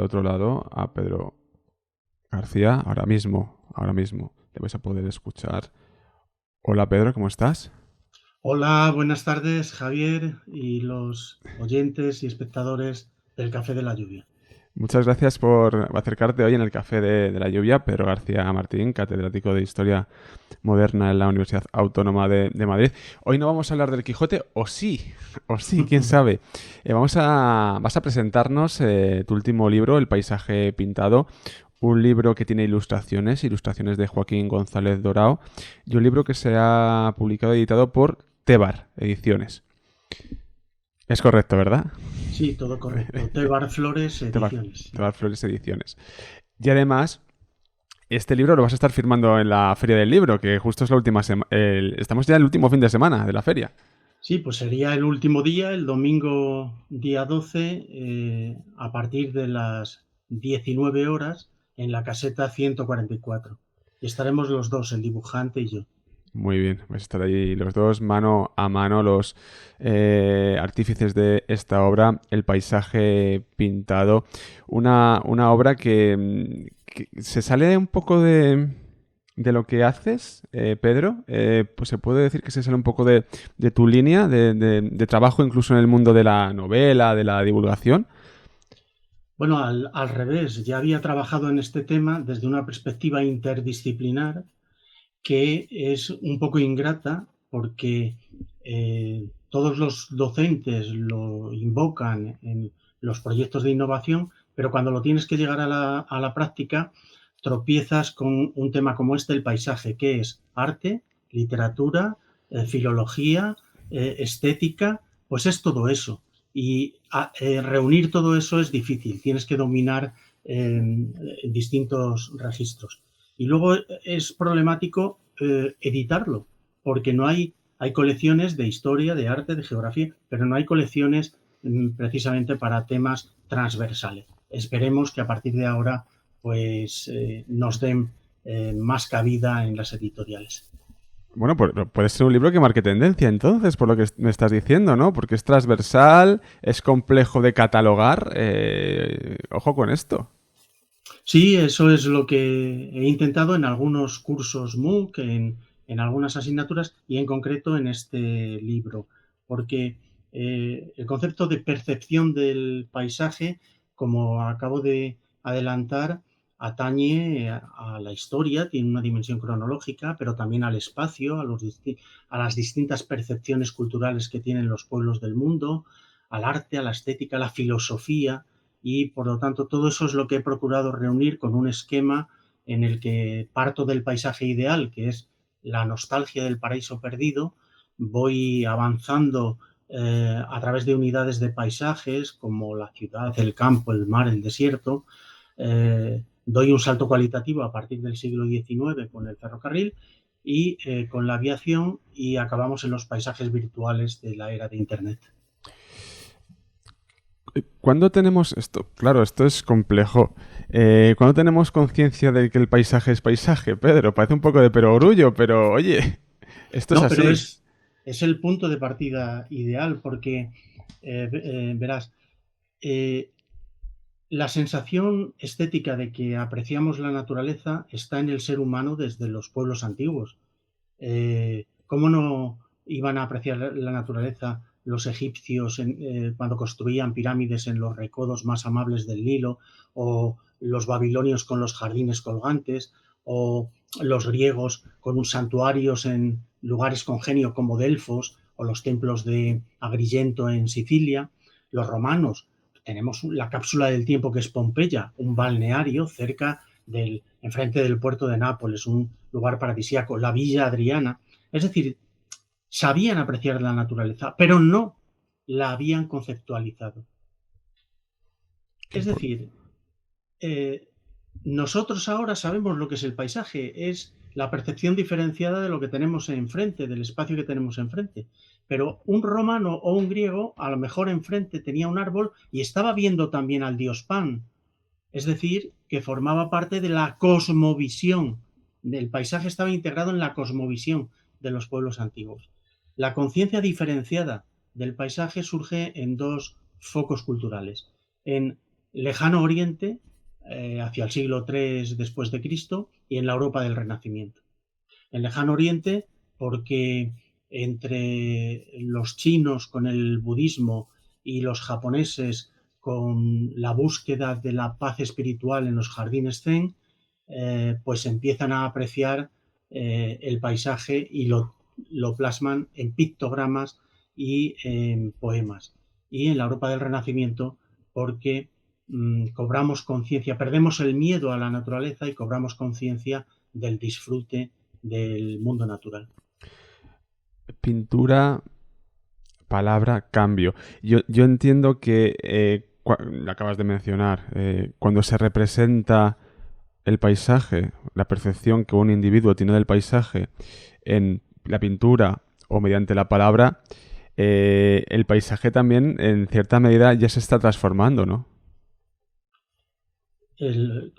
otro lado a Pedro García. Ahora mismo le vais a poder escuchar. Hola Pedro, ¿cómo estás? Hola, buenas tardes, Javier y los oyentes y espectadores del Café de la Lluvia. Muchas gracias por acercarte hoy en el Café de la Lluvia. Pedro García Martín, catedrático de Historia Moderna en la Universidad Autónoma de Madrid. Hoy no vamos a hablar del Quijote, o sí, quién sabe. Vas a presentarnos tu último libro, El paisaje pintado, un libro que tiene ilustraciones de Joaquín González Dorao, y un libro que se ha publicado y editado por Tebar Ediciones. Es correcto, ¿verdad? Sí, todo correcto. Tebar Flores Tebar, Ediciones. Sí. Tebar Flores Ediciones. Y además, este libro lo vas a estar firmando en la Feria del Libro, que justo es la última semana. Estamos ya en el último fin de semana de la feria. Sí, pues sería el último día, el domingo día 12, a partir de las 19 horas, en la caseta 144. Y estaremos los dos, el dibujante y yo. Muy bien, vais a estar ahí los dos mano a mano, los artífices de esta obra, El paisaje pintado. Una obra que se sale un poco de lo que haces, Pedro. Pues se puede decir que se sale un poco de tu línea de trabajo, incluso en el mundo de la novela, de la divulgación. Bueno, al revés, ya había trabajado en este tema desde una perspectiva interdisciplinar que es un poco ingrata porque todos los docentes lo invocan en los proyectos de innovación, pero cuando lo tienes que llegar a la práctica, tropiezas con un tema como este, el paisaje, que es arte, literatura, filología, estética, pues es todo eso. Y reunir todo eso es difícil, tienes que dominar distintos registros. Y luego es problemático editarlo, porque no hay colecciones de historia, de arte, de geografía, pero no hay colecciones precisamente para temas transversales. Esperemos que a partir de ahora pues nos den más cabida en las editoriales. Bueno, pues puede ser un libro que marque tendencia, entonces, por lo que me estás diciendo, ¿no? Porque es transversal, es complejo de catalogar. Ojo con esto. Sí, eso es lo que he intentado en algunos cursos MOOC, en algunas asignaturas y en concreto en este libro, porque el concepto de percepción del paisaje, como acabo de adelantar, atañe a la historia, tiene una dimensión cronológica, pero también al espacio, a las distintas percepciones culturales que tienen los pueblos del mundo, al arte, a la estética, a la filosofía y por lo tanto todo eso es lo que he procurado reunir con un esquema en el que parto del paisaje ideal, que es la nostalgia del paraíso perdido, voy avanzando a través de unidades de paisajes como la ciudad, el campo, el mar, el desierto, doy un salto cualitativo a partir del siglo XIX con el ferrocarril y con la aviación y acabamos en los paisajes virtuales de la era de Internet. ¿Cuándo tenemos esto? Claro, esto es complejo. ¿Cuándo tenemos conciencia de que el paisaje es paisaje, Pedro? Parece un poco de perogrullo, pero oye, esto es No, pero así. es el punto de partida ideal porque, verás, eh, la sensación estética de que apreciamos la naturaleza está en el ser humano desde los pueblos antiguos. ¿Cómo no iban a apreciar la naturaleza los egipcios cuando construían pirámides en los recodos más amables del Nilo, o los babilonios con los jardines colgantes, o los griegos con un santuarios en lugares con genio como Delfos, o los templos de Agrigento en Sicilia? Los romanos, tenemos la cápsula del tiempo que es Pompeya, un balneario enfrente del puerto de Nápoles, un lugar paradisíaco, la Villa Adriana. Es decir, sabían apreciar la naturaleza, pero no la habían conceptualizado. Qué Es impor- decir, eh, nosotros ahora sabemos lo que es el paisaje, es la percepción diferenciada de lo que tenemos enfrente, del espacio que tenemos enfrente. Pero un romano o un griego a lo mejor enfrente tenía un árbol y estaba viendo también al dios Pan. Es decir, que formaba parte de la cosmovisión. El paisaje estaba integrado en la cosmovisión de los pueblos antiguos. La conciencia diferenciada del paisaje surge en dos focos culturales. En Lejano Oriente, hacia el siglo III después de Cristo, y en la Europa del Renacimiento. En Lejano Oriente, porque entre los chinos con el budismo y los japoneses con la búsqueda de la paz espiritual en los jardines zen, pues empiezan a apreciar el paisaje y lo plasman en pictogramas y en poemas. Y en la Europa del Renacimiento, porque cobramos conciencia, perdemos el miedo a la naturaleza y cobramos conciencia del disfrute del mundo natural. Pintura, palabra, cambio. Yo entiendo que, lo acabas de mencionar, cuando se representa el paisaje, la percepción que un individuo tiene del paisaje en la pintura o mediante la palabra, el paisaje también en cierta medida ya se está transformando, ¿no?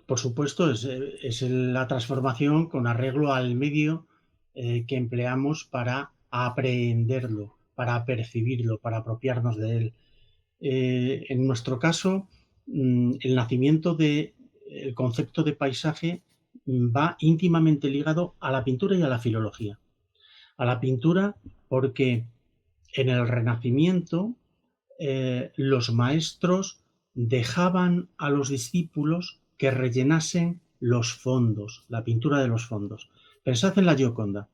Por supuesto, es la transformación con arreglo al medio que empleamos para aprenderlo, para percibirlo, para apropiarnos de él. En nuestro caso, el nacimiento del concepto de paisaje va íntimamente ligado a la pintura y a la filología. A la pintura porque en el Renacimiento los maestros dejaban a los discípulos que rellenasen los fondos, la pintura de los fondos. Pensad en la Gioconda.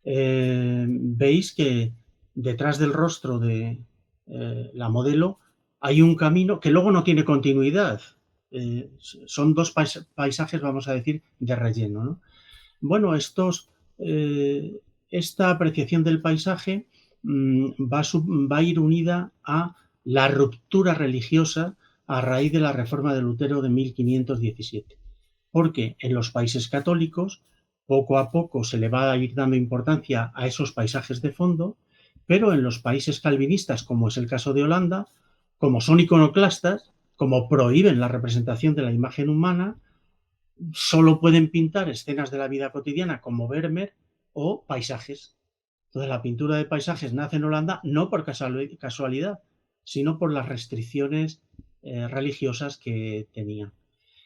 Veis que detrás del rostro de la modelo hay un camino que luego no tiene continuidad. Son dos paisajes, vamos a decir, de relleno, ¿no? Bueno, esta apreciación del paisaje va a ir unida a la ruptura religiosa a raíz de la reforma de Lutero de 1517. Porque en los países católicos poco a poco se le va a ir dando importancia a esos paisajes de fondo, pero en los países calvinistas, como es el caso de Holanda, como son iconoclastas, como prohíben la representación de la imagen humana, solo pueden pintar escenas de la vida cotidiana como Vermeer o paisajes. Entonces la pintura de paisajes nace en Holanda no por casualidad, sino por las restricciones religiosas que tenían.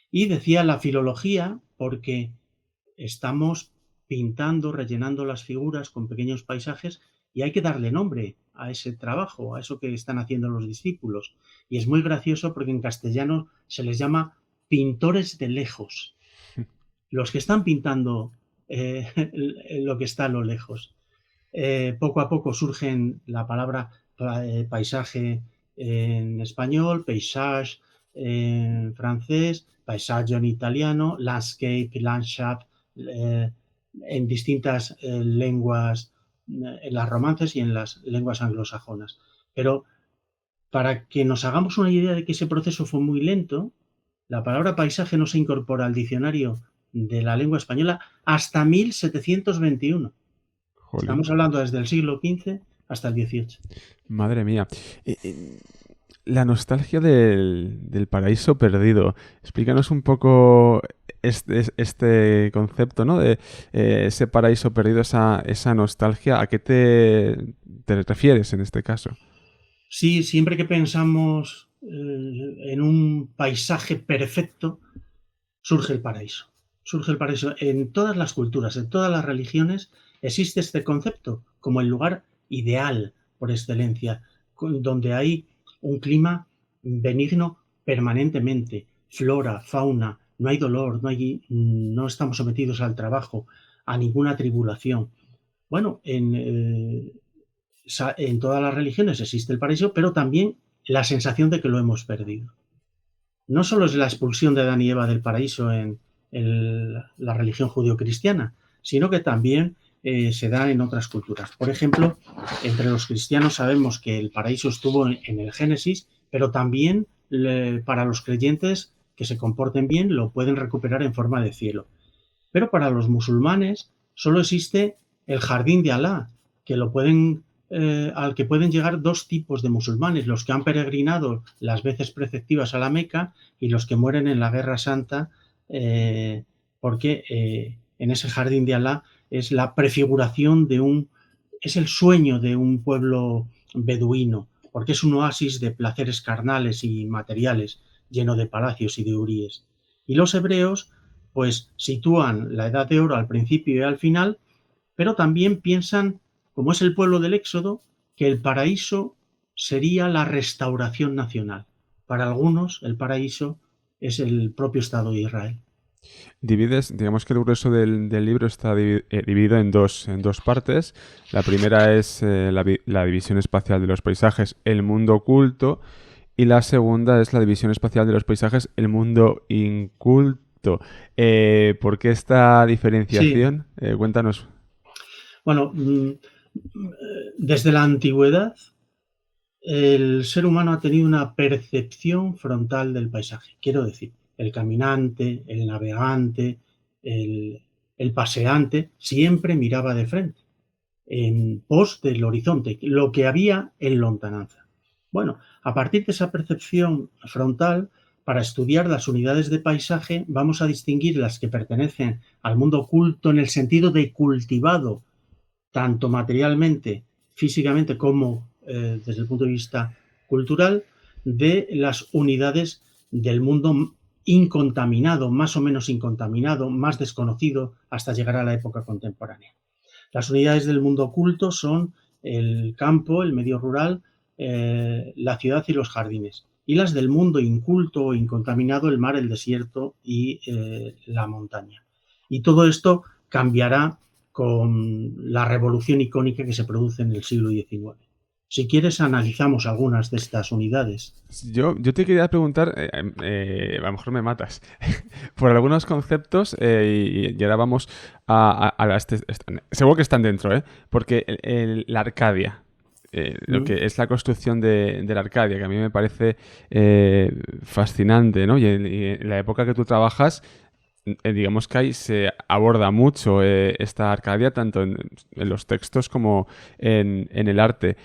Y decía la filología porque estamos pintando, rellenando las figuras con pequeños paisajes y hay que darle nombre a ese trabajo, a eso que están haciendo los discípulos. Y es muy gracioso porque en castellano se les llama pintores de lejos, los que están pintando lo que está a lo lejos. Poco a poco surgen la palabra paisaje en español, paysage en francés, paesaggio en italiano, landscape, Landschaft en distintas lenguas, en las romances y en las lenguas anglosajonas. Pero para que nos hagamos una idea de que ese proceso fue muy lento, la palabra paisaje no se incorpora al diccionario de la lengua española hasta 1721. Jolín. Estamos hablando desde el siglo XV hasta el XVIII. Madre mía. La nostalgia del paraíso perdido. Explícanos un poco este concepto, ¿no? De ese paraíso perdido, esa nostalgia. ¿A qué te refieres en este caso? Sí, siempre que pensamos en un paisaje perfecto, surge el paraíso. Surge el paraíso. En todas las culturas, en todas las religiones, existe este concepto como el lugar ideal por excelencia, donde hay un clima benigno permanentemente, flora, fauna, no hay dolor, no estamos sometidos al trabajo, a ninguna tribulación. Bueno, en todas las religiones existe el paraíso, pero también la sensación de que lo hemos perdido. No solo es la expulsión de Adán y Eva del paraíso en la religión judio-cristiana, sino que también se da en otras culturas. Por ejemplo, entre los cristianos sabemos que el paraíso estuvo en el Génesis, pero también para los creyentes que se comporten bien lo pueden recuperar en forma de cielo. Pero para los musulmanes solo existe el jardín de Alá, que al que pueden llegar dos tipos de musulmanes, los que han peregrinado las veces preceptivas a la Meca y los que mueren en la Guerra Santa, porque en ese jardín de Alá es la prefiguración es el sueño de un pueblo beduino, porque es un oasis de placeres carnales y materiales, lleno de palacios y de huríes. Y los hebreos pues sitúan la Edad de Oro al principio y al final, pero también piensan, como es el pueblo del Éxodo, que el paraíso sería la restauración nacional. Para algunos, el paraíso es el propio Estado de Israel. Divides, digamos que el grueso del libro está dividido en dos partes. La primera es la división espacial de los paisajes, el mundo oculto, y la segunda es la división espacial de los paisajes, el mundo inculto. ¿Por qué esta Sí, diferenciación? Cuéntanos. bueno, desde la antigüedad el ser humano ha tenido una percepción frontal del paisaje. Quiero decir, el caminante, el navegante, el, el paseante, siempre miraba de frente, en pos del horizonte, lo que había en lontananza. Bueno, a partir de esa percepción frontal, para estudiar las unidades de paisaje, vamos a distinguir las que pertenecen al mundo oculto en el sentido de cultivado, tanto materialmente, físicamente, como desde el punto de vista cultural, de las unidades del mundo incontaminado, más o menos incontaminado, más desconocido, hasta llegar a la época contemporánea. Las unidades del mundo oculto son el campo, el medio rural, la ciudad y los jardines. Y las del mundo inculto o incontaminado, el mar, el desierto y la montaña. Y todo esto cambiará con la revolución icónica que se produce en el siglo XIX. Si quieres, analizamos algunas de estas unidades. Yo te quería preguntar, a lo mejor me matas, por algunos conceptos, y ahora vamos a seguro que están dentro, ¿eh? Porque la Arcadia, lo ¿Mm? que es la construcción de la Arcadia, que a mí me parece fascinante, ¿no? Y en la época que tú trabajas, digamos que ahí se aborda mucho esta Arcadia, tanto en los textos como en el arte.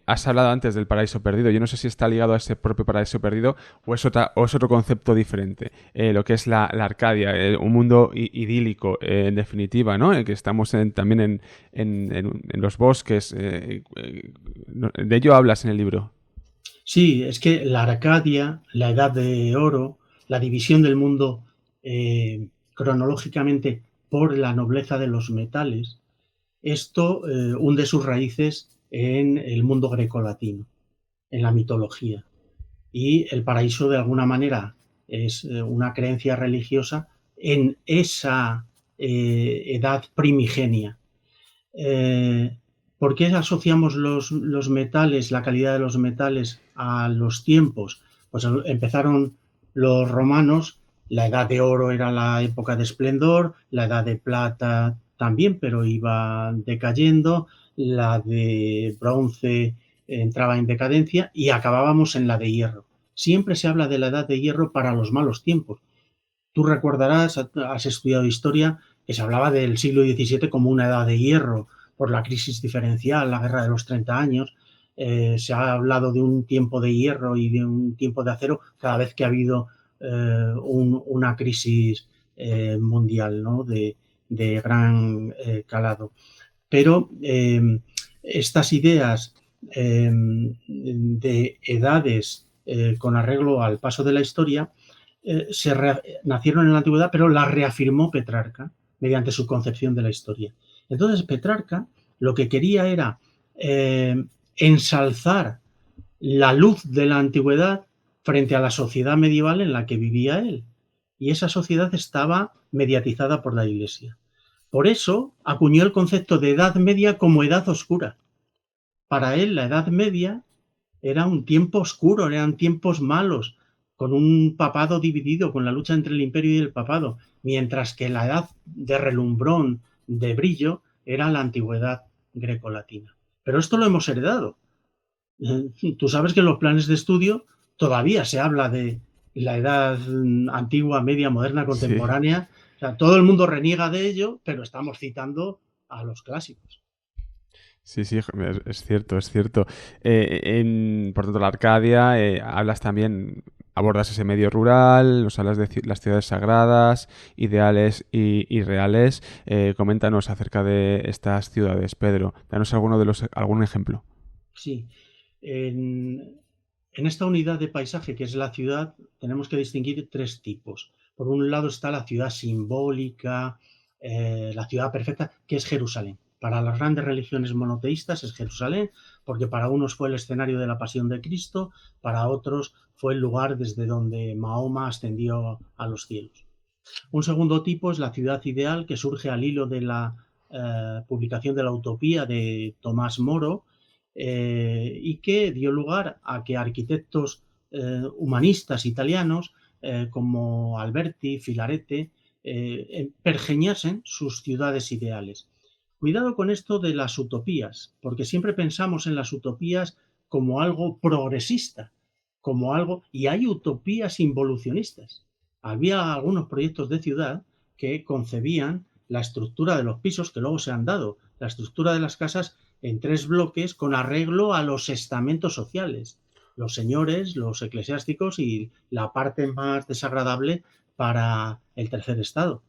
Has hablado antes del paraíso perdido. Yo no sé si está ligado a ese propio paraíso perdido o es otro concepto diferente. Lo que es la Arcadia, un mundo idílico, en definitiva, ¿no? Que estamos también en los bosques. De ello hablas en el libro. Sí, es que la Arcadia, la Edad de Oro, la división del mundo cronológicamente por la nobleza de los metales, esto hunde sus raíces en el mundo grecolatino, en la mitología. Y el paraíso, de alguna manera, es una creencia religiosa en esa edad primigenia. Eh, ¿Por qué asociamos los metales, la calidad de los metales a los tiempos? Pues empezaron los romanos, la edad de oro era la época de esplendor, la edad de plata también, pero iba decayendo, la de bronce entraba en decadencia y acabábamos en la de hierro. Siempre se habla de la edad de hierro para los malos tiempos. Tú recordarás, has estudiado historia, que se hablaba del siglo XVII como una edad de hierro por la crisis diferencial, la guerra de los 30 años. Se ha hablado de un tiempo de hierro y de un tiempo de acero cada vez que ha habido una crisis mundial, ¿no? de gran calado. Pero estas ideas de edades con arreglo al paso de la historia nacieron en la antigüedad, pero las reafirmó Petrarca mediante su concepción de la historia. Entonces Petrarca lo que quería era ensalzar la luz de la antigüedad frente a la sociedad medieval en la que vivía él. Y esa sociedad estaba mediatizada por la Iglesia. Por eso acuñó el concepto de Edad Media como Edad Oscura. Para él, la Edad Media era un tiempo oscuro, eran tiempos malos, con un papado dividido, con la lucha entre el imperio y el papado, mientras que la edad de relumbrón, de brillo, era la antigüedad grecolatina. Pero esto lo hemos heredado. Tú sabes que en los planes de estudio todavía se habla de la edad antigua, media, moderna, Sí. contemporánea. O sea, todo el mundo reniega de ello, pero estamos citando a los clásicos. Sí, sí, es cierto, es cierto. Por tanto, la Arcadia, hablas también, abordas ese medio rural, nos hablas de las ciudades sagradas, ideales y reales. Coméntanos acerca de estas ciudades, Pedro. Danos algún ejemplo. Sí. En, En esta unidad de paisaje que es la ciudad, tenemos que distinguir tres tipos. Por un lado está la ciudad simbólica, la ciudad perfecta, que es Jerusalén. Para las grandes religiones monoteístas es Jerusalén, porque para unos fue el escenario de la pasión de Cristo, para otros fue el lugar desde donde Mahoma ascendió a los cielos. Un segundo tipo es la ciudad ideal, que surge al hilo de la publicación de la Utopía de Tomás Moro, y que dio lugar a que arquitectos humanistas italianos como Alberti, Filarete, pergeñasen sus ciudades ideales. Cuidado con esto de las utopías, porque siempre pensamos en las utopías como algo progresista, como algo, y hay utopías involucionistas. Había algunos proyectos de ciudad que concebían la estructura de los pisos, que luego se han dado, la estructura de las casas en tres bloques con arreglo a los estamentos sociales, los señores, los eclesiásticos y la parte más desagradable para el tercer estado.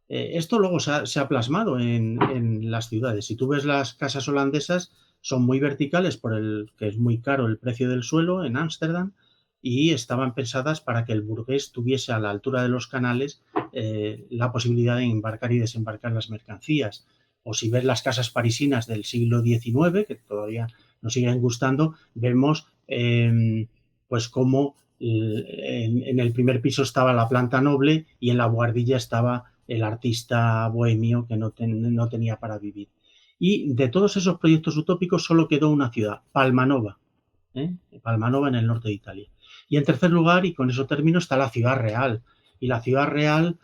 Esto luego se ha plasmado en las ciudades. Si tú ves las casas holandesas, son muy verticales por el que es muy caro el precio del suelo en Ámsterdam, y estaban pensadas para que el burgués tuviese a la altura de los canales la posibilidad de embarcar y desembarcar las mercancías. O si ves las casas parisinas del siglo XIX, que todavía nos siguen gustando, vemos pues cómo en el primer piso estaba la planta noble y en la buhardilla estaba el artista bohemio que no tenía para vivir. Y de todos esos proyectos utópicos solo quedó una ciudad, Palmanova, Palmanova en el norte de Italia. Y en tercer lugar, y con eso termino, está la ciudad real. Y la ciudad real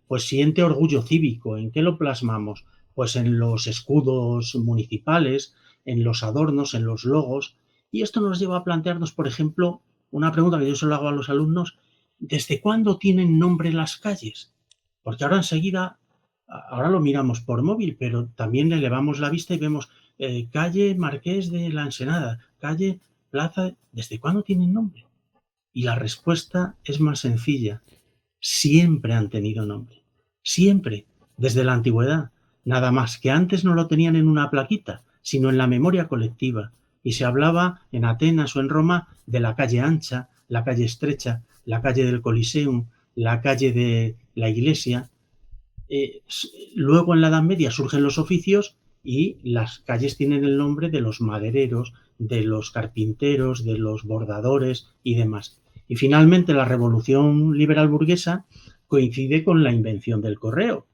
pues siente orgullo cívico. ¿En qué lo plasmamos? Pues en los escudos municipales, en los adornos, en los logos. Y esto nos lleva a plantearnos, por ejemplo, una pregunta que yo solo hago a los alumnos: ¿desde cuándo tienen nombre las calles? Porque ahora enseguida, ahora lo miramos por móvil, pero también le elevamos la vista y vemos calle Marqués de la Ensenada, calle Plaza. ¿Desde cuándo tienen nombre? Y la respuesta es más sencilla. Siempre han tenido nombre. Siempre, desde la antigüedad. Nada más que antes no lo tenían en una plaquita, sino en la memoria colectiva. Y se hablaba en Atenas o en Roma de la calle ancha, la calle estrecha, la calle del Coliseum, la calle de la iglesia. Luego en la Edad Media surgen los oficios y las calles tienen el nombre de los madereros, de los carpinteros, de los bordadores y demás. Y finalmente la revolución liberal burguesa coincide con la invención del correo.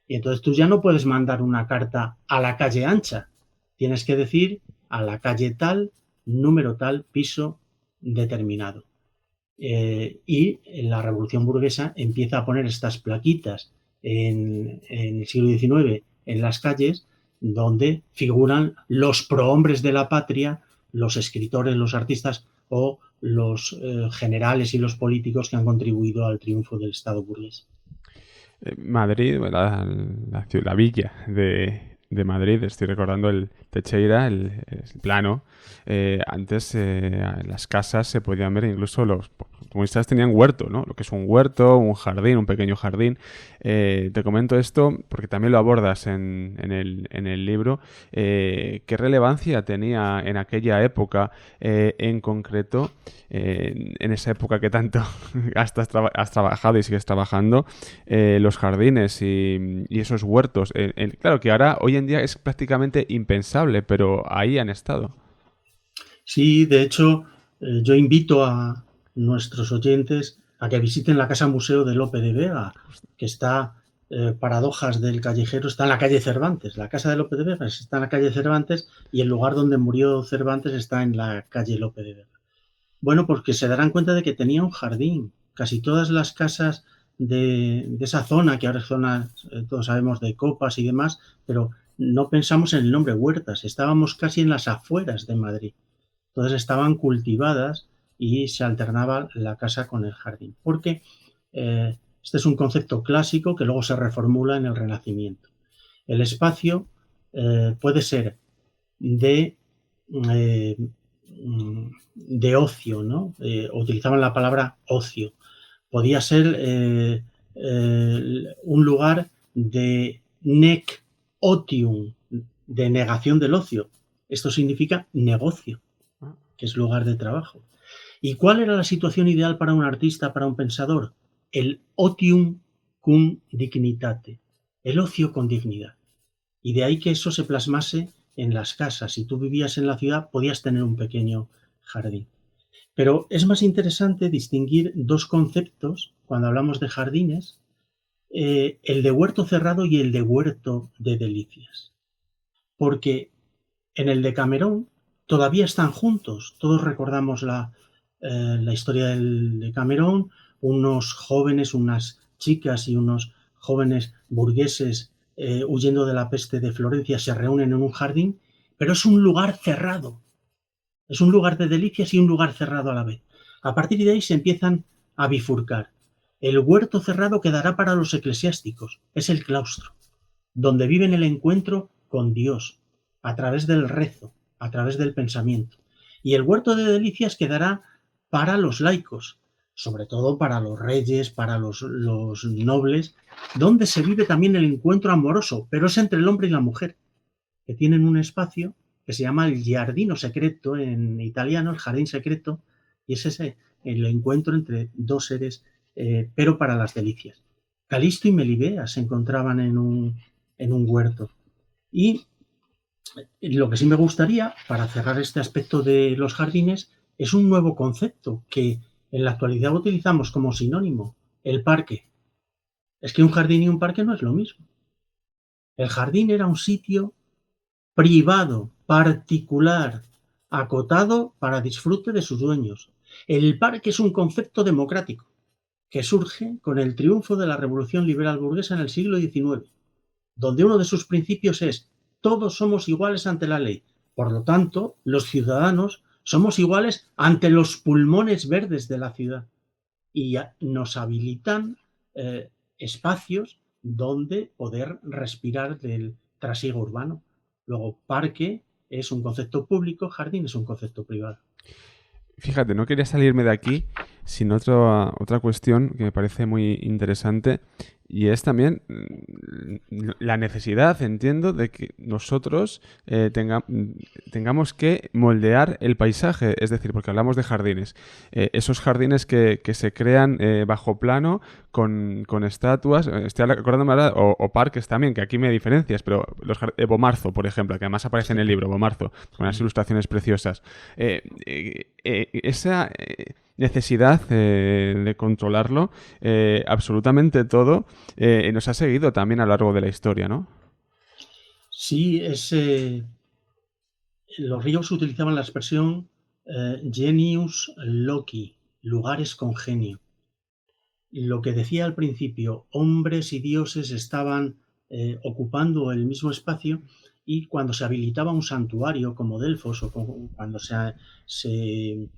Y entonces tú ya no puedes mandar una carta a la calle ancha. Tienes que decir a la calle tal, número tal, piso determinado. Y la revolución burguesa empieza a poner estas plaquitas en el siglo XIX en las calles, donde figuran los prohombres de la patria, los escritores, los artistas o los generales y los políticos que han contribuido al triunfo del Estado burgués. Madrid, la villa de Madrid, estoy recordando el Teixeira, el plano. Antes en las casas se podían ver incluso los comunistas tenían huerto, ¿no? Lo que es un huerto, un jardín, un pequeño jardín. Te comento esto porque también lo abordas en el libro. ¿Qué relevancia tenía en aquella época en concreto, en esa época que tanto has trabajado y sigues trabajando, los jardines y esos huertos? Claro que ahora, hoy en día es prácticamente impensable, pero ahí han estado. Sí, de hecho, yo invito a nuestros oyentes a que visiten la Casa Museo de Lope de Vega, que está, paradojas del callejero, está en la calle Cervantes. La casa de Lope de Vega está en la calle Cervantes y el lugar donde murió Cervantes está en la calle Lope de Vega. Bueno, porque se darán cuenta de que tenía un jardín. Casi todas las casas de esa zona, que ahora es zona, todos sabemos, de copas y demás, pero no pensamos en el nombre huertas. Estábamos casi en las afueras de Madrid. Entonces estaban cultivadas y se alternaba la casa con el jardín. Porque este es un concepto clásico que luego se reformula en el Renacimiento. El espacio puede ser de eh, ocio, ¿no? Utilizaban la palabra ocio. Podía ser un lugar de nec otium, de negación del ocio. Esto significa negocio. que es lugar de trabajo. ¿Y cuál era la situación ideal para un artista, para un pensador? El otium cum dignitate, el ocio con dignidad. Y de ahí que eso se plasmase en las casas. Si tú vivías en la ciudad, podías tener un pequeño jardín. Pero es más interesante distinguir dos conceptos cuando hablamos de jardines, el de huerto cerrado y el de huerto de delicias. Porque en el de Camerón todavía están juntos. Todos recordamos la historia de Camerón, unos jóvenes, unas chicas y unos jóvenes burgueses huyendo de la peste de Florencia se reúnen en un jardín, pero es un lugar cerrado. Es un lugar de delicias y un lugar cerrado a la vez. A partir de ahí se empiezan a bifurcar. El huerto cerrado quedará para los eclesiásticos, es el claustro, donde viven el encuentro con Dios, a través del rezo, a través del pensamiento. Y el huerto de delicias quedará para los laicos, sobre todo para los reyes, para los nobles, donde se vive también el encuentro amoroso, pero es entre el hombre y la mujer, que tienen un espacio que se llama el giardino secreto en italiano, el jardín secreto, y es ese el encuentro entre dos seres, pero para las delicias. Calisto y Melibea se encontraban en un huerto. Y lo que sí me gustaría, para cerrar este aspecto de los jardines, es un nuevo concepto que en la actualidad utilizamos como sinónimo, el parque. Es que un jardín y un parque no es lo mismo. El jardín era un sitio privado, particular, acotado para disfrute de sus dueños. El parque es un concepto democrático que surge con el triunfo de la Revolución Liberal Burguesa en el siglo XIX, donde uno de sus principios es todos somos iguales ante la ley. Por lo tanto, los ciudadanos somos iguales ante los pulmones verdes de la ciudad y nos habilitan espacios donde poder respirar del trasiego urbano. Luego, parque es un concepto público, jardín es un concepto privado. Fíjate, no quería salirme de aquí sin otra cuestión que me parece muy interesante y es también la necesidad, entiendo, de que nosotros tengamos que moldear el paisaje, es decir, porque hablamos de jardines, esos jardines que se crean bajo plano con estatuas, estoy acordándome ahora, o parques también, que aquí me diferencias, pero Bomarzo, por ejemplo, que además aparece en el libro, Bomarzo, con unas ilustraciones preciosas. Esa necesidad de controlarlo, absolutamente todo, nos ha seguido también a lo largo de la historia, ¿no? Sí, los ríos utilizaban la expresión genius loci, lugares con genio. Lo que decía al principio, hombres y dioses estaban ocupando el mismo espacio y cuando se habilitaba un santuario como Delfos o cuando se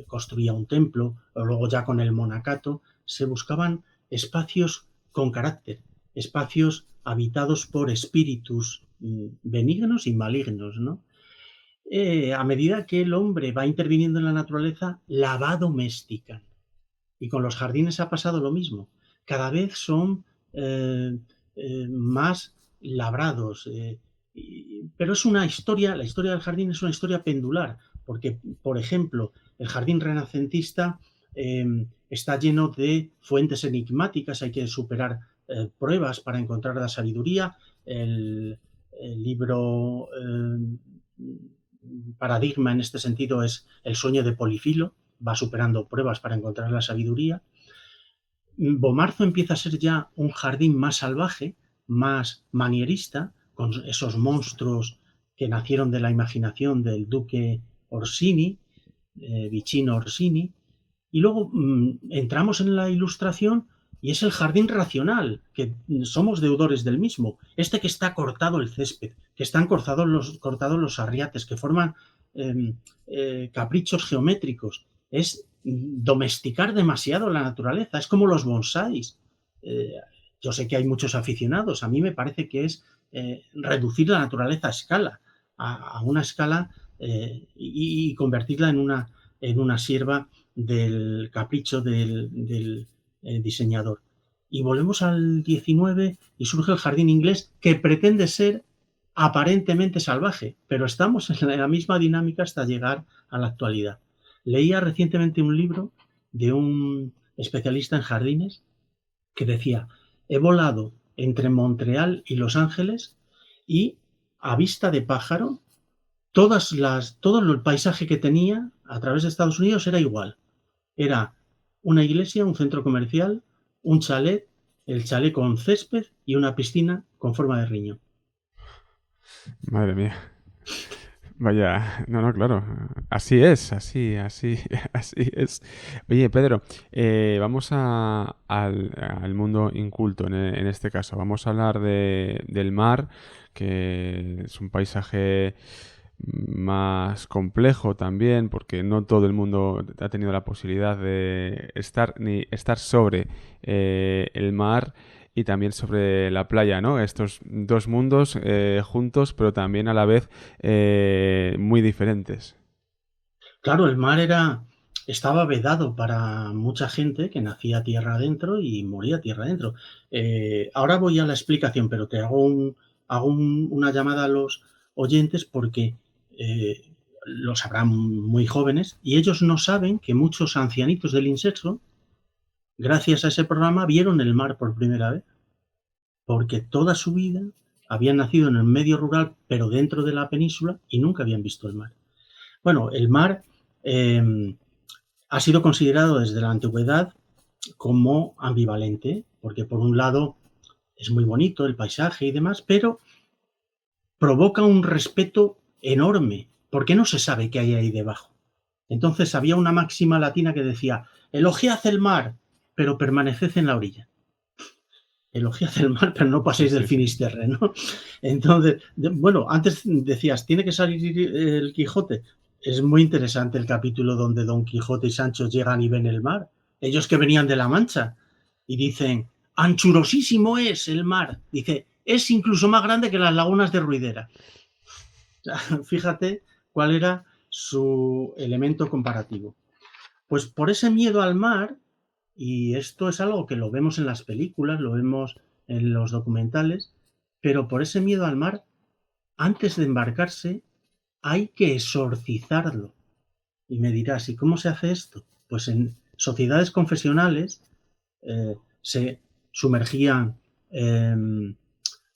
construía un templo o luego ya con el monacato, se buscaban espacios con carácter, espacios habitados por espíritus benignos y malignos, ¿no? A medida que el hombre va interviniendo en la naturaleza, la va domesticando. Y con los jardines ha pasado lo mismo. Cada vez son más labrados. Pero es una historia, la historia del jardín es una historia pendular, porque, por ejemplo, el jardín renacentista está lleno de fuentes enigmáticas, hay que superar pruebas para encontrar la sabiduría. El libro paradigma en este sentido es El sueño de Polifilo, va superando pruebas para encontrar la sabiduría. Bomarzo empieza a ser ya un jardín más salvaje, más manierista, con esos monstruos que nacieron de la imaginación del duque Orsini, Vicino Orsini, y luego entramos en la ilustración y es el jardín racional, que somos deudores del mismo. Este que está cortado el césped, que están cortados los arriates, que forman caprichos geométricos. Es domesticar demasiado la naturaleza, es como los bonsáis. Yo sé que hay muchos aficionados, a mí me parece que es reducir la naturaleza a escala, a una escala y convertirla en una sierva del capricho del diseñador. Y volvemos al 19 y surge el jardín inglés que pretende ser aparentemente salvaje, pero estamos en la misma dinámica hasta llegar a la actualidad. Leía recientemente un libro de un especialista en jardines que decía, he volado entre Montreal y Los Ángeles y a vista de pájaro, todo el paisaje que tenía a través de Estados Unidos era igual. Era una iglesia, un centro comercial, un chalet, el chalet con césped y una piscina con forma de riñón. Madre mía. Vaya, no, no, claro. Así es, así es. Oye, Pedro, vamos al mundo inculto en este caso. Vamos a hablar del mar, que es un paisaje más complejo también, porque no todo el mundo ha tenido la posibilidad de estar sobre el mar y también sobre la playa, ¿no? Estos dos mundos juntos, pero también a la vez muy diferentes. Claro, el mar estaba vedado para mucha gente que nacía tierra adentro y moría tierra adentro. Ahora voy a la explicación, pero te una llamada a los oyentes porque eh, los habrán muy jóvenes y ellos no saben que muchos ancianitos del insexo, gracias a ese programa, vieron el mar por primera vez, porque toda su vida habían nacido en el medio rural, pero dentro de la península y nunca habían visto el mar. Bueno, el mar ha sido considerado desde la antigüedad como ambivalente, porque por un lado es muy bonito el paisaje y demás, pero provoca un respeto enorme, porque no se sabe qué hay ahí debajo. Entonces había una máxima latina que decía, elogiad el mar, pero permaneced en la orilla. Elogiad el mar, pero no Sí, paséis del sí, sí. Finisterre, ¿no? Entonces, bueno, antes decías, tiene que salir el Quijote. Es muy interesante el capítulo donde Don Quijote y Sancho llegan y ven el mar. Ellos que venían de la Mancha y dicen, anchurosísimo es el mar. Dice, es incluso más grande que las lagunas de Ruidera. O sea, fíjate cuál era su elemento comparativo. Pues por ese miedo al mar, y esto es algo que lo vemos en las películas, lo vemos en los documentales, pero por ese miedo al mar, antes de embarcarse, hay que exorcizarlo. Y me dirás, ¿y cómo se hace esto? Pues en sociedades confesionales se sumergían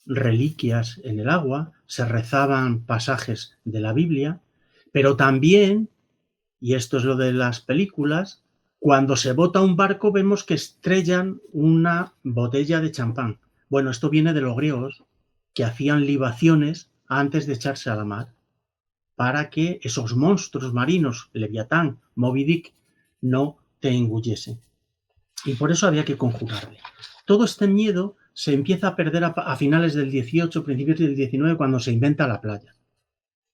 reliquias en el agua, se rezaban pasajes de la Biblia, pero también, y esto es lo de las películas, cuando se bota un barco vemos que estrellan una botella de champán. Bueno, esto viene de los griegos, que hacían libaciones antes de echarse a la mar, para que esos monstruos marinos, Leviatán, Moby Dick, no te engullesen. Y por eso había que conjurarle. Todo este miedo se empieza a perder a finales del 18, principios del 19, cuando se inventa la playa.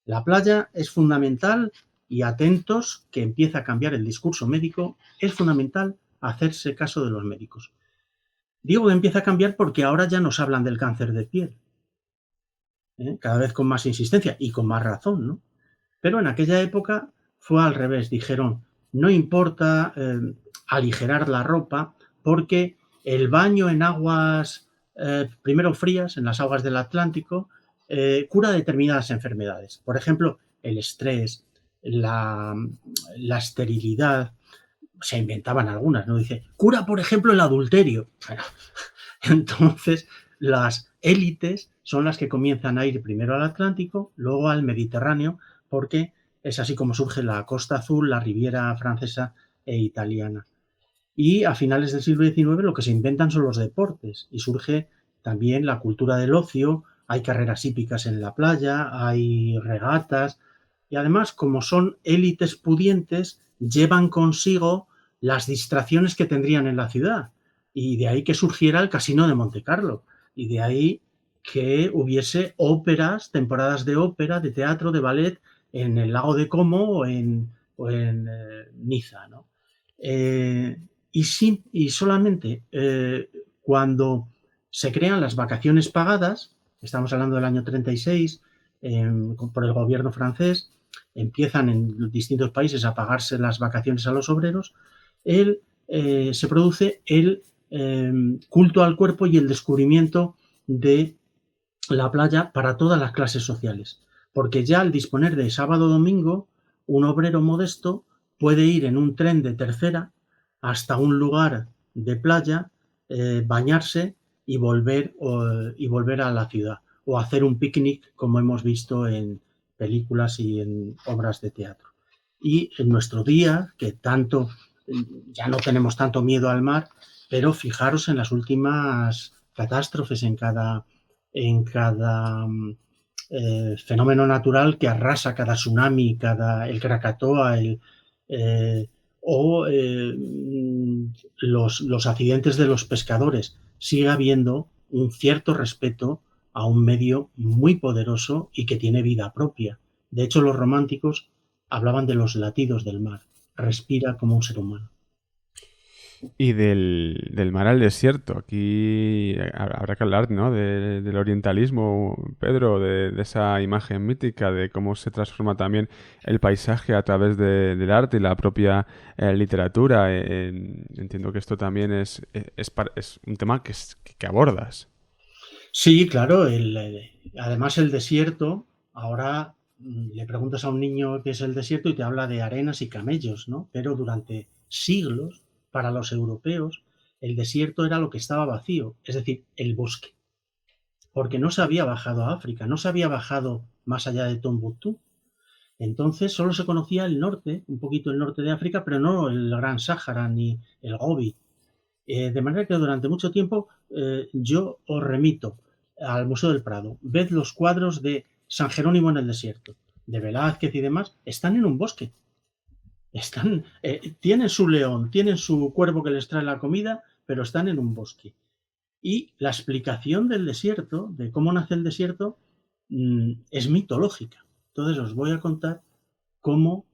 La playa es fundamental y atentos que empieza a cambiar el discurso médico, es fundamental hacerse caso de los médicos. Digo que empieza a cambiar porque ahora ya nos hablan del cáncer de piel, cada vez con más insistencia y con más razón, ¿no? Pero en aquella época fue al revés, dijeron, no importa aligerar la ropa porque el baño en aguas primero frías, en las aguas del Atlántico, cura determinadas enfermedades. Por ejemplo, el estrés, la esterilidad, se inventaban algunas, ¿no? Dice, cura, por ejemplo, el adulterio. Bueno, entonces, las élites son las que comienzan a ir primero al Atlántico, luego al Mediterráneo, porque es así como surge la Costa Azul, la Riviera francesa e italiana. Y a finales del siglo XIX lo que se inventan son los deportes y surge también la cultura del ocio, hay carreras hípicas en la playa, hay regatas y además como son élites pudientes llevan consigo las distracciones que tendrían en la ciudad y de ahí que surgiera el Casino de Montecarlo y de ahí que hubiese óperas, temporadas de ópera, de teatro, de ballet en el lago de Como o en Niza, ¿no? Y solamente cuando se crean las vacaciones pagadas, estamos hablando del año 36, por el gobierno francés, empiezan en distintos países a pagarse las vacaciones a los obreros, se produce el culto al cuerpo y el descubrimiento de la playa para todas las clases sociales, porque ya al disponer de sábado o domingo, un obrero modesto puede ir en un tren de tercera hasta un lugar de playa, bañarse y volver a la ciudad, o hacer un picnic como hemos visto en películas y en obras de teatro. Y en nuestro día, que tanto ya no tenemos tanto miedo al mar, pero fijaros en las últimas catástrofes, en cada fenómeno natural que arrasa, cada tsunami, el Krakatoa, eh, o los accidentes de los pescadores. Sigue habiendo un cierto respeto a un medio muy poderoso y que tiene vida propia. De hecho, los románticos hablaban de los latidos del mar. Respira como un ser humano. Y del mar al desierto. Aquí habrá que hablar, ¿no? Del orientalismo, Pedro, de esa imagen mítica, de cómo se transforma también el paisaje a través del arte y la propia literatura. Entiendo que esto también es un tema que abordas. Sí, claro. Además, el desierto, ahora le preguntas a un niño qué es el desierto y te habla de arenas y camellos, ¿no? Pero durante siglos, para los europeos, el desierto era lo que estaba vacío, es decir, el bosque, porque no se había bajado a África, no se había bajado más allá de Tombuctú. Entonces solo se conocía el norte, un poquito el norte de África, pero no el Gran Sáhara ni el Gobi. De manera que durante mucho tiempo yo os remito al Museo del Prado. Ved los cuadros de San Jerónimo en el desierto, de Velázquez y demás, están en un bosque. Tienen su león, tienen su cuervo que les trae la comida, pero están en un bosque. Y la explicación del desierto, de cómo nace el desierto, es mitológica. Entonces os voy a contar cómo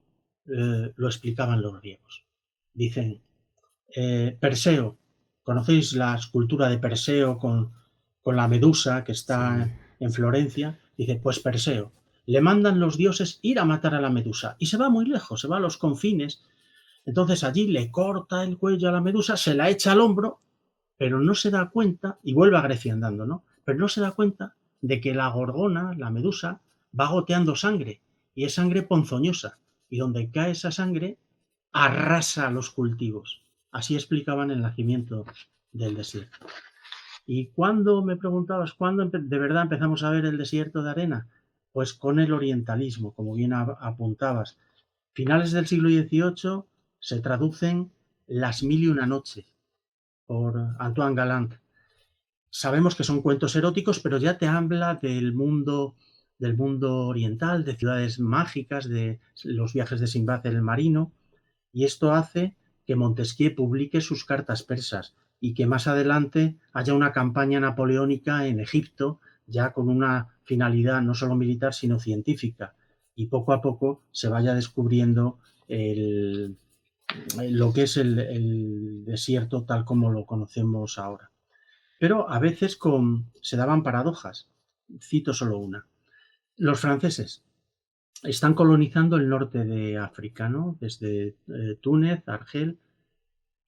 lo explicaban los griegos. Dicen, Perseo, ¿conocéis la escultura de Perseo con la medusa que Sí. está en Florencia? Dice, pues Perseo, le mandan los dioses ir a matar a la medusa y se va muy lejos, se va a los confines. Entonces allí le corta el cuello a la medusa, se la echa al hombro, pero no se da cuenta, y vuelve a Grecia andando, ¿no? Pero no se da cuenta de que la gorgona, la medusa, va goteando sangre, y es sangre ponzoñosa, y donde cae esa sangre, arrasa los cultivos. Así explicaban el nacimiento del desierto. ¿Y cuándo, me preguntabas, cuándo de verdad empezamos a ver el desierto de arena? Pues con el orientalismo, como bien apuntabas. Finales del siglo XVIII se traducen Las mil y una noches por Antoine Galland. Sabemos que son cuentos eróticos, pero ya te habla del mundo oriental, de ciudades mágicas, de los viajes de Sinbad el marino, y esto hace que Montesquieu publique sus cartas persas y que más adelante haya una campaña napoleónica en Egipto, ya con una finalidad no solo militar, sino científica, y poco a poco se vaya descubriendo lo que es el desierto tal como lo conocemos ahora. Pero a veces se daban paradojas. Cito solo una. Los franceses están colonizando el norte de África, ¿no? Desde Túnez, Argel,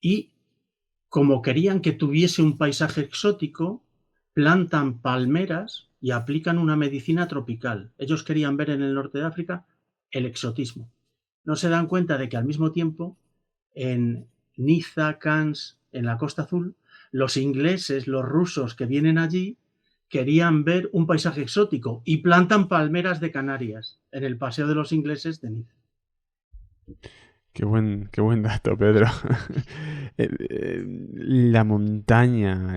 y como querían que tuviese un paisaje exótico, plantan palmeras y aplican una medicina tropical. Ellos querían ver en el norte de África el exotismo. No se dan cuenta de que al mismo tiempo en Niza, Cannes, en la Costa Azul, los ingleses, los rusos que vienen allí querían ver un paisaje exótico y plantan palmeras de Canarias en el Paseo de los Ingleses de Niza. Qué buen dato, Pedro. La montaña,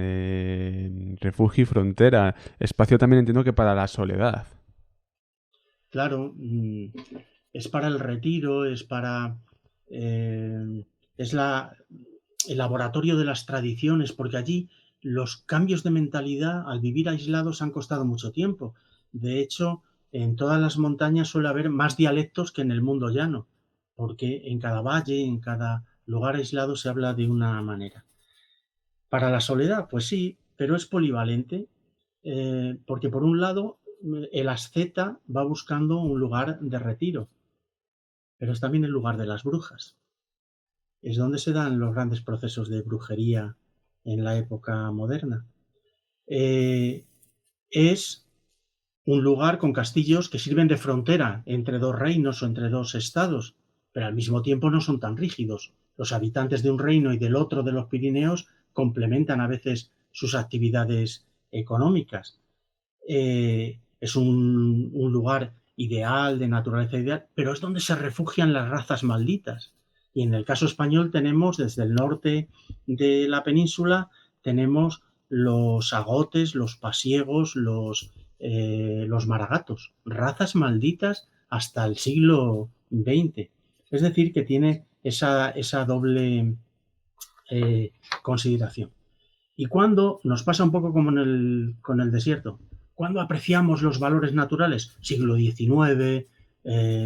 refugio y frontera, espacio también entiendo que para la soledad. Claro, es para el retiro, eh, es el laboratorio de las tradiciones, porque allí los cambios de mentalidad al vivir aislados han costado mucho tiempo. De hecho, en todas las montañas suele haber más dialectos que en el mundo llano, porque en cada valle, en cada lugar aislado se habla de una manera. Para la soledad, pues sí, pero es polivalente, porque por un lado el asceta va buscando un lugar de retiro, pero es también el lugar de las brujas. Es donde se dan los grandes procesos de brujería en la época moderna. Eh, es un lugar con castillos que sirven de frontera entre dos reinos o entre dos estados, pero al mismo tiempo no son tan rígidos. Los habitantes de un reino y del otro de los Pirineos complementan a veces sus actividades económicas. Es un lugar ideal, de naturaleza ideal, pero es donde se refugian las razas malditas. Y en el caso español tenemos desde el norte de la península, tenemos los agotes, los pasiegos, los maragatos, razas malditas hasta el siglo XX. Es decir, que tiene esa doble consideración. Y cuando nos pasa un poco como con el desierto, cuando apreciamos los valores naturales, siglo XIX,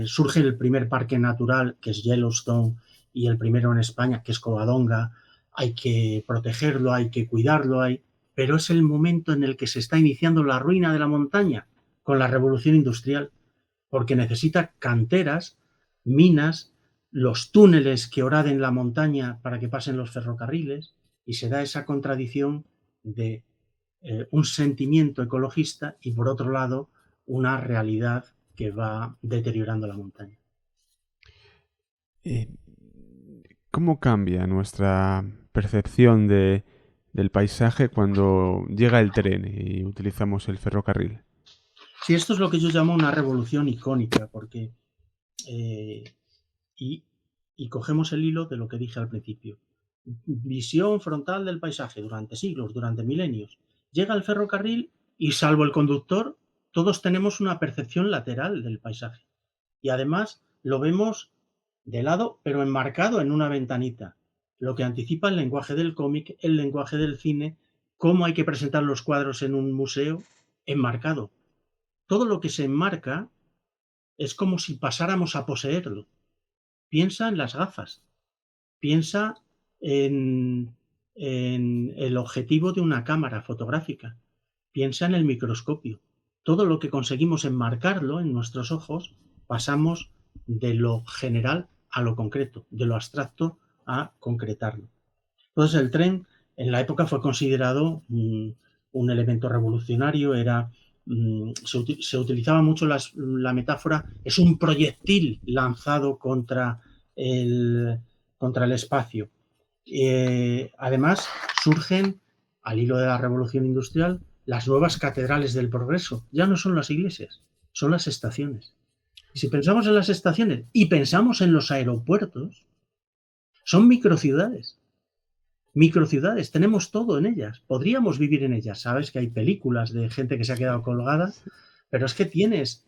surge el primer parque natural, que es Yellowstone, y el primero en España, que es Covadonga. Hay que protegerlo, hay que cuidarlo, pero es el momento en el que se está iniciando la ruina de la montaña con la revolución industrial, porque necesita canteras, minas, los túneles que horaden la montaña para que pasen los ferrocarriles, y se da esa contradicción de un sentimiento ecologista y, por otro lado, una realidad que va deteriorando la montaña. ¿Cómo cambia nuestra percepción del paisaje cuando llega el tren y utilizamos el ferrocarril? Sí, esto es lo que yo llamo una revolución icónica, porque y cogemos el hilo de lo que dije al principio. Visión frontal del paisaje durante siglos, durante milenios. Llega el ferrocarril y, salvo el conductor, todos tenemos una percepción lateral del paisaje. Y además lo vemos de lado, pero enmarcado en una ventanita, lo que anticipa el lenguaje del cómic, el lenguaje del cine, cómo hay que presentar los cuadros en un museo, enmarcado. Todo lo que se enmarca es como si pasáramos a poseerlo. Piensa en las gafas, piensa en el objetivo de una cámara fotográfica, piensa en el microscopio. Todo lo que conseguimos enmarcarlo en nuestros ojos, pasamos de lo general a lo concreto, de lo abstracto a concretarlo. Entonces el tren en la época fue considerado un elemento revolucionario, se utilizaba mucho la metáfora, es un proyectil lanzado contra el espacio. Además, surgen, al hilo de la revolución industrial, las nuevas catedrales del progreso. Ya no son las iglesias, son las estaciones. Y si pensamos en las estaciones y pensamos en los aeropuertos, son microciudades. Microciudades, tenemos todo en ellas, podríamos vivir en ellas. Sabes que hay películas de gente que se ha quedado colgada, pero es que tienes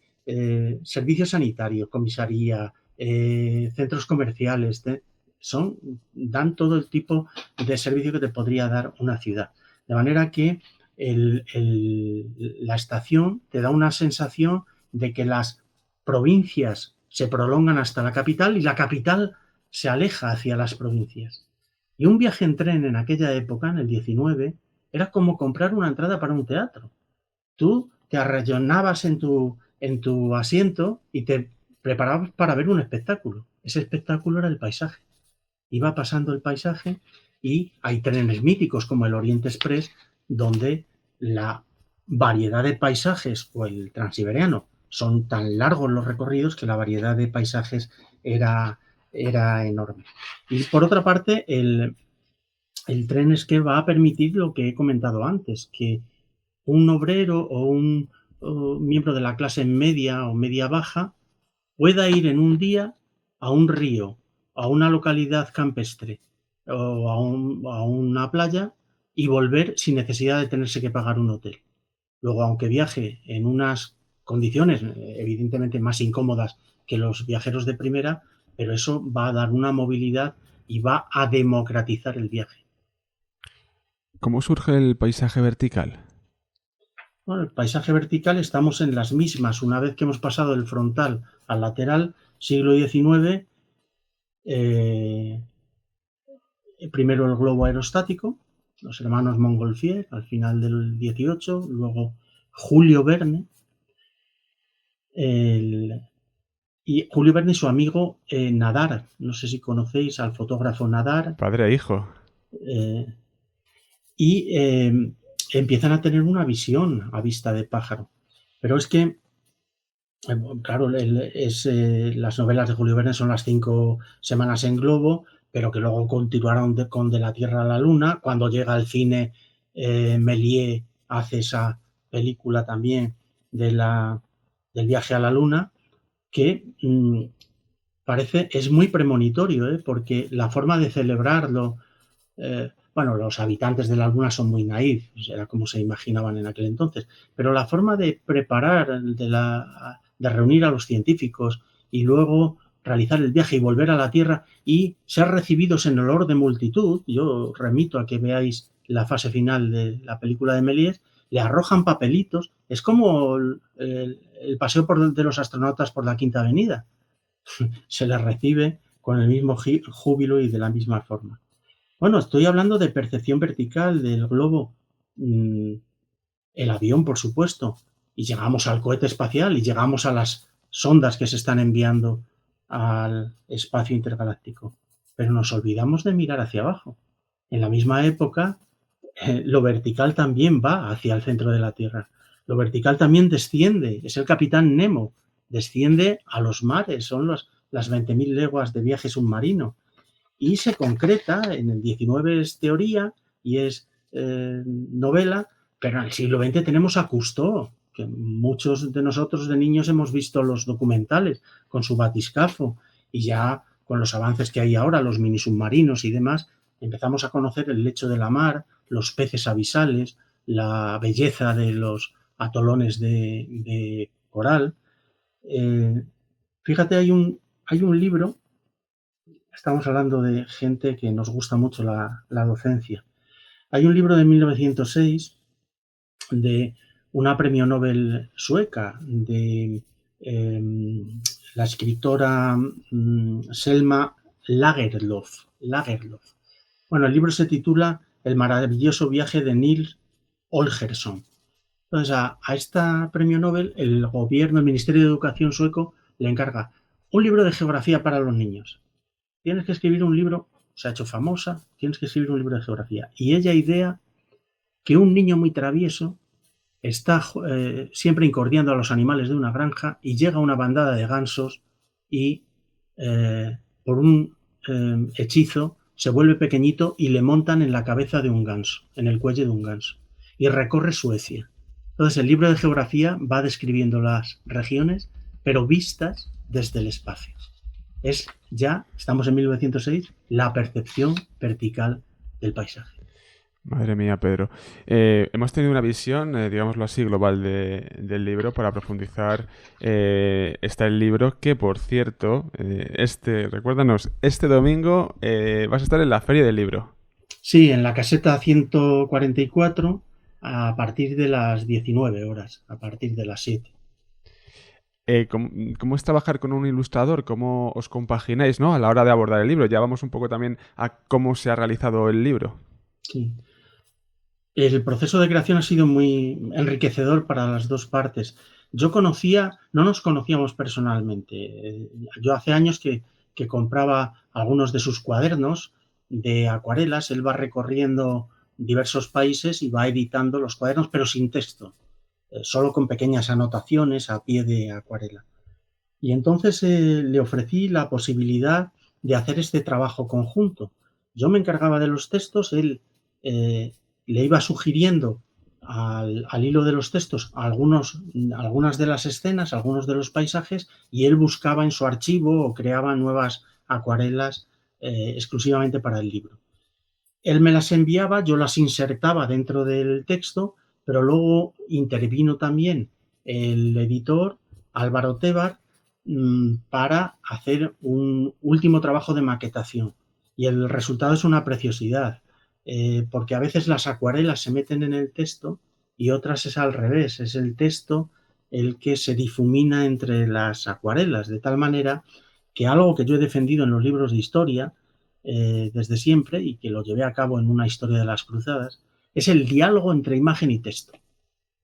servicio sanitario, comisaría, centros comerciales, dan todo el tipo de servicio que te podría dar una ciudad. De manera que la estación te da una sensación de que las provincias se prolongan hasta la capital y la capital se aleja hacia las provincias. Y un viaje en tren en aquella época, en el 19, era como comprar una entrada para un teatro. Tú te arrellonabas en tu asiento y te preparabas para ver un espectáculo. Ese espectáculo era el paisaje. Iba pasando el paisaje y hay trenes míticos como el Oriente Express, donde la variedad de paisajes, o el Transiberiano, son tan largos los recorridos que la variedad de paisajes era enorme. Y por otra parte, el tren es que va a permitir lo que he comentado antes, que un obrero o un miembro de la clase media o media baja pueda ir en un día a un río, a una localidad campestre o a una playa y volver sin necesidad de tenerse que pagar un hotel. Luego, aunque viaje en unas condiciones evidentemente más incómodas que los viajeros de primera, pero eso va a dar una movilidad y va a democratizar el viaje. ¿Cómo surge el paisaje vertical? Bueno, el paisaje vertical estamos en las mismas. Una vez que hemos pasado del frontal al lateral, siglo XIX, primero el globo aerostático, los hermanos Montgolfier al final del 18, luego Julio Verne, y Julio Verne y su amigo Nadar. No sé si conocéis al fotógrafo Nadar. Padre e hijo. Y empiezan a tener una visión a vista de pájaro. Pero es que, claro, las novelas de Julio Verne son las 5 semanas en globo, pero que luego continuaron con De la Tierra a la Luna. Cuando llega al cine, Méliès hace esa película también del viaje a la Luna, que es muy premonitorio, porque la forma de celebrarlo, bueno, los habitantes de la Luna son muy naif, era como se imaginaban en aquel entonces, pero la forma de preparar, de reunir a los científicos y luego realizar el viaje y volver a la Tierra y ser recibidos en olor de multitud, yo remito a que veáis la fase final de la película de Méliès, le arrojan papelitos, es como el paseo de los astronautas por la Quinta Avenida, se les recibe con el mismo júbilo y de la misma forma. Bueno, estoy hablando de percepción vertical del globo, el avión, por supuesto, y llegamos al cohete espacial y llegamos a las sondas que se están enviando al espacio intergaláctico, pero nos olvidamos de mirar hacia abajo. En la misma época, lo vertical también va hacia el centro de la Tierra. Lo vertical también desciende, es el capitán Nemo, desciende a los mares, son las 20.000 leguas de viaje submarino. Y se concreta, en el XIX es teoría y es novela, pero en el siglo XX tenemos a Cousteau, que muchos de nosotros de niños hemos visto los documentales con su batiscafo, y ya con los avances que hay ahora, los mini submarinos y demás, empezamos a conocer el lecho de la mar, los peces abisales, la belleza de los atolones de coral. Fíjate, hay un libro. Estamos hablando de gente que nos gusta mucho la docencia. Hay un libro de 1906 de una premio Nobel sueca, de la escritora Selma Lagerlöf. Bueno, el libro se titula El maravilloso viaje de Nils Holgersson. Entonces, a esta premio Nobel, el gobierno, el Ministerio de Educación sueco, le encarga un libro de geografía para los niños. Tienes que escribir un libro, se ha hecho famosa, tienes que escribir un libro de geografía. Y ella idea que un niño muy travieso está siempre incordiando a los animales de una granja y llega una bandada de gansos y por un hechizo se vuelve pequeñito y le montan en la cabeza de un ganso, en el cuello de un ganso, y recorre Suecia. Entonces el libro de geografía va describiendo las regiones, pero vistas desde el espacio. Estamos en 1906, la percepción vertical del paisaje. Madre mía, Pedro. Hemos tenido una visión, digámoslo así, global del libro para profundizar. Está el libro que, por cierto, recuérdanos, este domingo vas a estar en la Feria del Libro. Sí, en la caseta 144 a partir de las 19 horas, a partir de las 7. ¿Cómo es trabajar con un ilustrador? ¿Cómo os compagináis, ¿no? A la hora de abordar el libro? Ya vamos un poco también a cómo se ha realizado el libro. Sí. El proceso de creación ha sido muy enriquecedor para las dos partes. No nos conocíamos personalmente. Yo hace años que compraba algunos de sus cuadernos de acuarelas. Él va recorriendo diversos países y va editando los cuadernos, pero sin texto, solo con pequeñas anotaciones a pie de acuarela. Y entonces le ofrecí la posibilidad de hacer este trabajo conjunto. Yo me encargaba de los textos, él le iba sugiriendo al hilo de los textos algunas de las escenas, algunos de los paisajes, y él buscaba en su archivo o creaba nuevas acuarelas exclusivamente para el libro. Él me las enviaba, yo las insertaba dentro del texto, pero luego intervino también el editor Álvaro Tebar para hacer un último trabajo de maquetación. Y el resultado es una preciosidad, porque a veces las acuarelas se meten en el texto y otras es al revés, es el texto el que se difumina entre las acuarelas, de tal manera que algo que yo he defendido en los libros de historia desde siempre y que lo llevé a cabo en una historia de las cruzadas, es el diálogo entre imagen y texto.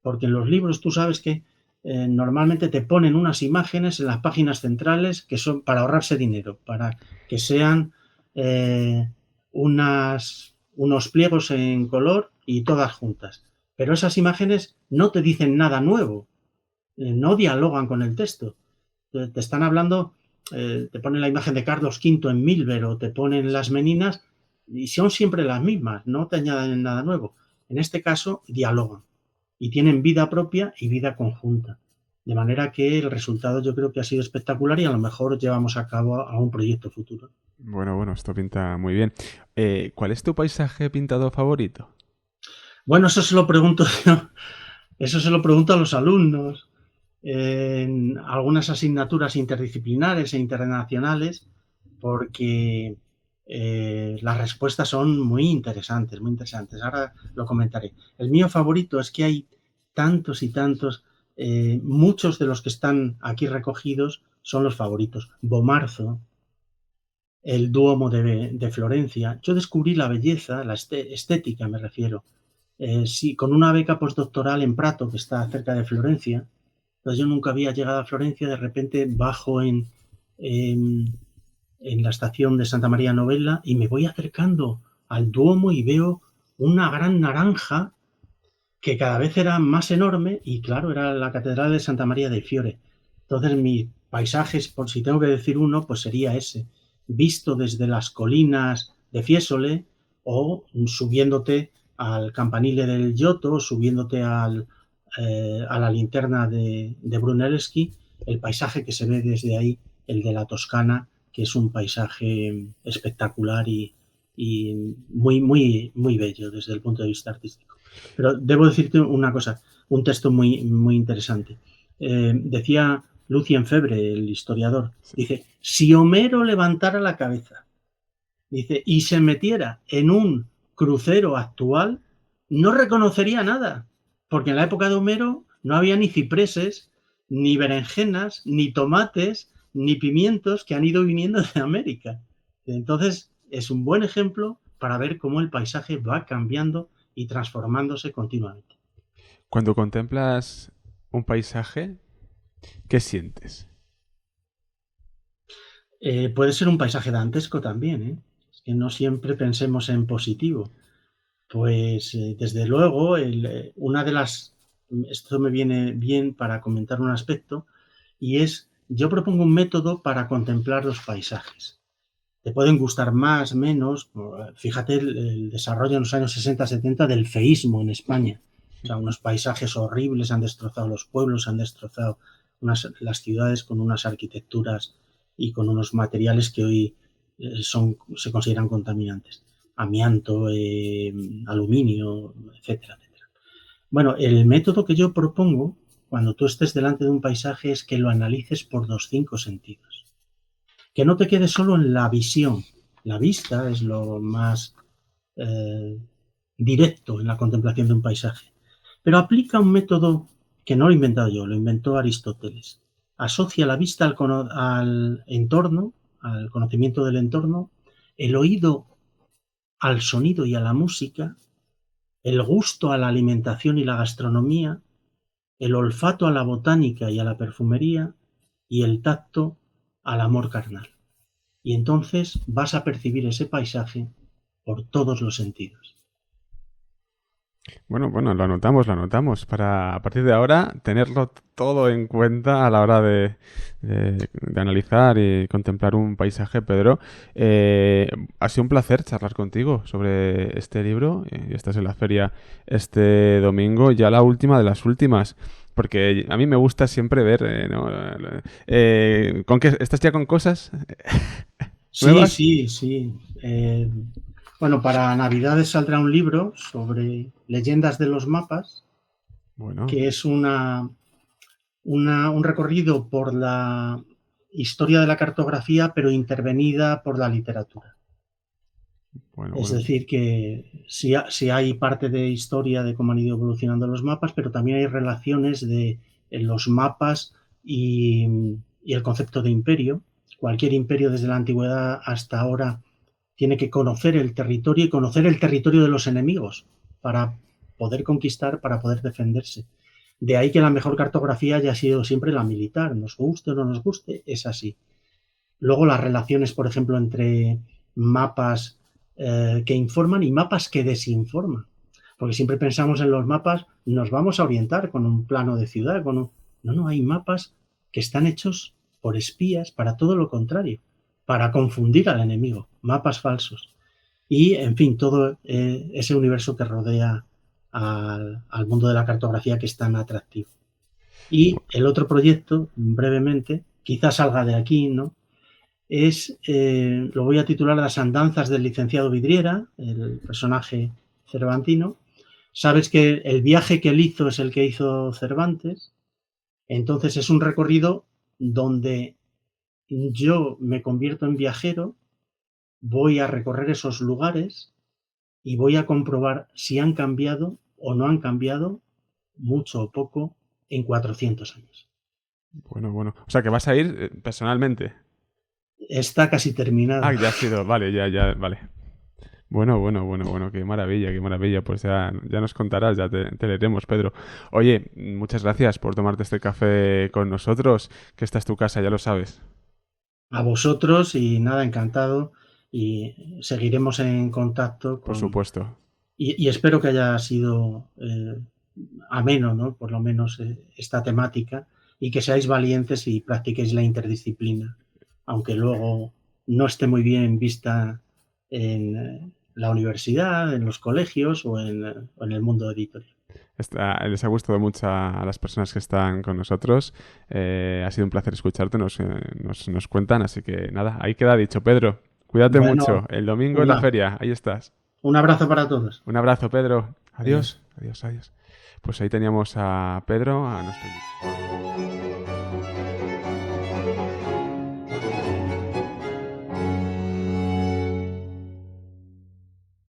Porque en los libros tú sabes que normalmente te ponen unas imágenes en las páginas centrales que son para ahorrarse dinero, para que sean unos pliegos en color y todas juntas. Pero esas imágenes no te dicen nada nuevo. no dialogan con el texto. Te están hablando, te ponen la imagen de Carlos V en Milver o te ponen las Meninas y son siempre las mismas, no te añaden nada nuevo. En este caso, dialogan y tienen vida propia y vida conjunta. De manera que el resultado yo creo que ha sido espectacular y a lo mejor llevamos a cabo a un proyecto futuro. Bueno, esto pinta muy bien. ¿Cuál es tu paisaje pintado favorito? Bueno, eso se lo pregunto yo, eso se lo pregunto a los alumnos en algunas asignaturas interdisciplinares e internacionales, porque las respuestas son muy interesantes, muy interesantes. Ahora lo comentaré. El mío favorito es que hay tantos y tantos, muchos de los que están aquí recogidos son los favoritos. Bomarzo, el Duomo de Florencia. Yo descubrí la belleza, la estética me refiero, sí, con una beca postdoctoral en Prato, que está cerca de Florencia. Entonces yo nunca había llegado a Florencia, de repente bajo en la estación de Santa María Novella y me voy acercando al Duomo y veo una gran naranja que cada vez era más enorme y claro, era la Catedral de Santa María de Fiore. Entonces mis paisajes, por si tengo que decir uno, pues sería ese, visto desde las colinas de Fiesole o subiéndote al campanile del Giotto, subiéndote a la linterna de Brunelleschi, el paisaje que se ve desde ahí, el de la Toscana, que es un paisaje espectacular y muy bello desde el punto de vista artístico. Pero debo decirte una cosa, un texto muy interesante. Decía Lucien Febvre, el historiador, Sí. dice, si Homero levantara la cabeza, dice, y se metiera en un crucero actual, no reconocería nada, porque en la época de Homero no había ni cipreses, ni berenjenas, ni tomates, ni pimientos que han ido viniendo de América. Entonces, es un buen ejemplo para ver cómo el paisaje va cambiando y transformándose continuamente. Cuando contemplas un paisaje, ¿qué sientes? Puede ser un paisaje dantesco también, ¿eh? Es que no siempre pensemos en positivo. Pues desde luego, una de las, esto me viene bien para comentar un aspecto, y es, yo propongo un método para contemplar los paisajes. Te pueden gustar más, menos, fíjate el desarrollo en los años 60-70 del feísmo en España. O sea, unos paisajes horribles, han destrozado los pueblos, han destrozado las ciudades con unas arquitecturas y con unos materiales que hoy se consideran contaminantes. Amianto, aluminio, etcétera, etcétera. Bueno, el método que yo propongo cuando tú estés delante de un paisaje es que lo analices por los 5 sentidos. Que no te quedes solo en la visión. La vista es lo más eh, directo en la contemplación de un paisaje. Pero aplica un método que no lo he inventado yo, lo inventó Aristóteles. Asocia la vista al entorno, al conocimiento del entorno, el oído al sonido y a la música, el gusto a la alimentación y la gastronomía, el olfato a la botánica y a la perfumería y el tacto al amor carnal. Y entonces vas a percibir ese paisaje por todos los sentidos. Bueno, lo anotamos para a partir de ahora tenerlo todo en cuenta a la hora de analizar y contemplar un paisaje, Pedro. Ha sido un placer charlar contigo sobre este libro. Estás en la feria este domingo, ya la última de las últimas. Porque a mí me gusta siempre ver, ¿no? ¿Con qué? ¿Estás ya con cosas Sí, nuevas? sí, sí. Bueno, para Navidades saldrá un libro sobre leyendas de los mapas, Bueno, que es un recorrido por la historia de la cartografía, pero intervenida por la literatura. Es bueno. decir, que sí hay parte de historia de cómo han ido evolucionando los mapas, pero también hay relaciones de los mapas y el concepto de imperio. Cualquier imperio desde la antigüedad hasta ahora tiene que conocer el territorio y conocer el territorio de los enemigos para poder conquistar, para poder defenderse. De ahí que la mejor cartografía haya sido siempre la militar, nos guste o no nos guste, es así. Luego las relaciones, por ejemplo, entre mapas que informan y mapas que desinforman. Porque siempre pensamos en los mapas, nos vamos a orientar con un plano de ciudad, No, hay mapas que están hechos por espías para todo lo contrario, para confundir al enemigo, mapas falsos. Y, en fin, todo ese universo que rodea al mundo de la cartografía, que es tan atractivo. Y el otro proyecto, brevemente, quizás salga de aquí, ¿no? Lo voy a titular Las andanzas del licenciado Vidriera, el personaje cervantino. Sabes que el viaje que él hizo es el que hizo Cervantes, entonces es un recorrido donde yo me convierto en viajero, voy a recorrer esos lugares y voy a comprobar si han cambiado o no han cambiado, mucho o poco, en 400 años. Bueno, bueno. O sea, que vas a ir personalmente. Está casi terminado. Ah, ya ha sido. Vale, ya, vale. Bueno, qué maravilla, qué maravilla. Pues ya nos contarás, ya te leeremos, Pedro. Oye, muchas gracias por tomarte este café con nosotros, que esta es tu casa, ya lo sabes. A vosotros y nada, encantado, y seguiremos en contacto Por supuesto. y espero que haya sido ameno, ¿no? Por lo menos esta temática, y que seáis valientes y practiquéis la interdisciplina, aunque luego no esté muy bien vista en la universidad, en los colegios o en el mundo editorial. Les ha gustado mucho a las personas que están con nosotros. Ha sido un placer escucharte, nos cuentan, así que nada, ahí queda dicho. Pedro, cuídate mucho. Bueno, El domingo en la una, feria, ahí estás. un abrazo para todos. Un abrazo, Pedro. Adiós. Adiós, adiós, adiós. Pues ahí teníamos a Pedro, a nuestro...